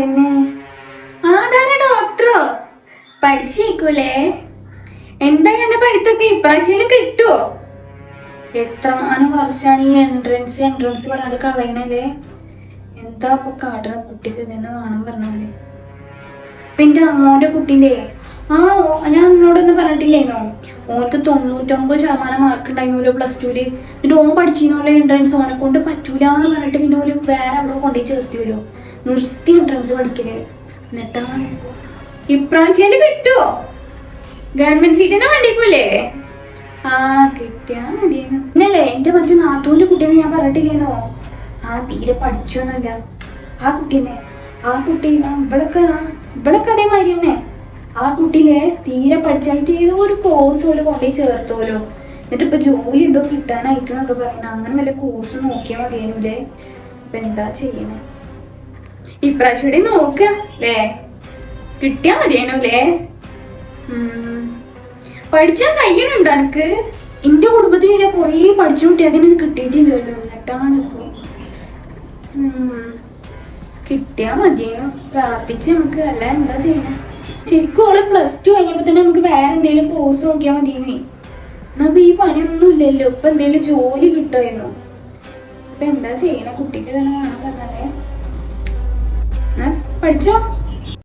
അതന്നെ. ആധാര ഡോക്ടറോ? പഠിച്ചേക്കൂലേ? എന്താ എന്റെ പഠിത്തൊക്കെ ഇപ്രാവശ്യം കിട്ടുവോ? എത്രമാനം വർഷമാണ് ഈ എൻട്രൻസ് പറഞ്ഞാൽ കളയണല്ലേ. എന്താ ഇപ്പൊ കാട്ടണ? കുട്ടിക്ക് തന്നെ വേണം പറഞ്ഞാല്. ഇപ്പൊ എന്റെ അമ്മോന്റെ കുട്ടീന്റെ ഞാൻ എന്നോടൊന്നും പറഞ്ഞിട്ടില്ലേന്നോ, ഓനക്ക് 99% മാർക്ക് ഉണ്ടായിരുന്നു +2. എന്നിട്ട് ഓൻ പഠിച്ചിരുന്നോലെ എൻട്രൻസ് ഓനെ കൊണ്ട് പറ്റൂല എന്ന് പറഞ്ഞിട്ട് പിന്നെ ഒരു വേറെ അവിടെ കൊണ്ടുപോയി ചേർത്തിയല്ലോ. നിർത്തി എൻട്രൻസ് പഠിക്കല്. എന്നിട്ടാണ് ഇപ്രാവശ്യം കിട്ടുവോ? ഗവൺമെന്റ് സീറ്റിനെ വേണ്ടിക്കൂലേ? കിട്ടിയാ മതിയെന്നു. പിന്നല്ലേ എന്റെ മറ്റേ നാത്തൂന്റെ കുട്ടീനെ ഞാൻ പറഞ്ഞിട്ടില്ലേന്നോ, തീരെ പഠിച്ചൊന്നുമില്ല ആ കുട്ടീനെ. ആ കുട്ടി ഇവളൊക്കെ അതേമാതിരി തന്നെ. ആ കുട്ടീനെ തീരെ പഠിച്ചായിട്ട് ഏതോ ഒരു കോഴ്സ് പോലെ കൊണ്ടുപോയി ചേർത്തോലോ. എന്നിട്ട് ഇപ്പൊ ജോലി എന്തോ കിട്ടാനായിക്കണൊക്കെ പറയുന്നത്. അങ്ങനെ വല്ല കോഴ്സ് നോക്കിയാൽ മതിയേനൂലേ. ഇപ്പൊ എന്താ ചെയ്യണേ? ഇപ്രാവശ്യം ഇവിടെ നോക്ക അല്ലേ, കിട്ടിയാ മതിയേനൂലേ. പഠിച്ചാൻ കഴിയണുണ്ടോ എനിക്ക്? എന്റെ കുടുംബത്തിൽ ഇങ്ങനെ കൊറേ പഠിച്ചു കുട്ടി അതിനൊന്നും കിട്ടിയിട്ടില്ലല്ലോ. എന്നിട്ടാണ് കിട്ടിയാ മതിയേനു. പ്രാർത്ഥിച്ച് നമുക്ക്. അല്ല എന്താ ചെയ്യണേ? ശരിക്കും ഓള് +2 കഴിഞ്ഞപ്പോ തന്നെ നമുക്ക് വേറെ എന്തെങ്കിലും കോഴ്സ് നോക്കിയാൽ മതിയെന്നേ. എന്നാ ഈ പണിയൊന്നും ഇല്ലല്ലോ. ഇപ്പൊ എന്തെങ്കിലും ജോലി കിട്ടുമായിരുന്നു. ഇപ്പൊ എന്താ ചെയ്യണേ? കുട്ടിക്ക് തന്നെ വേണം പറഞ്ഞാലേ. പഠിച്ചോ.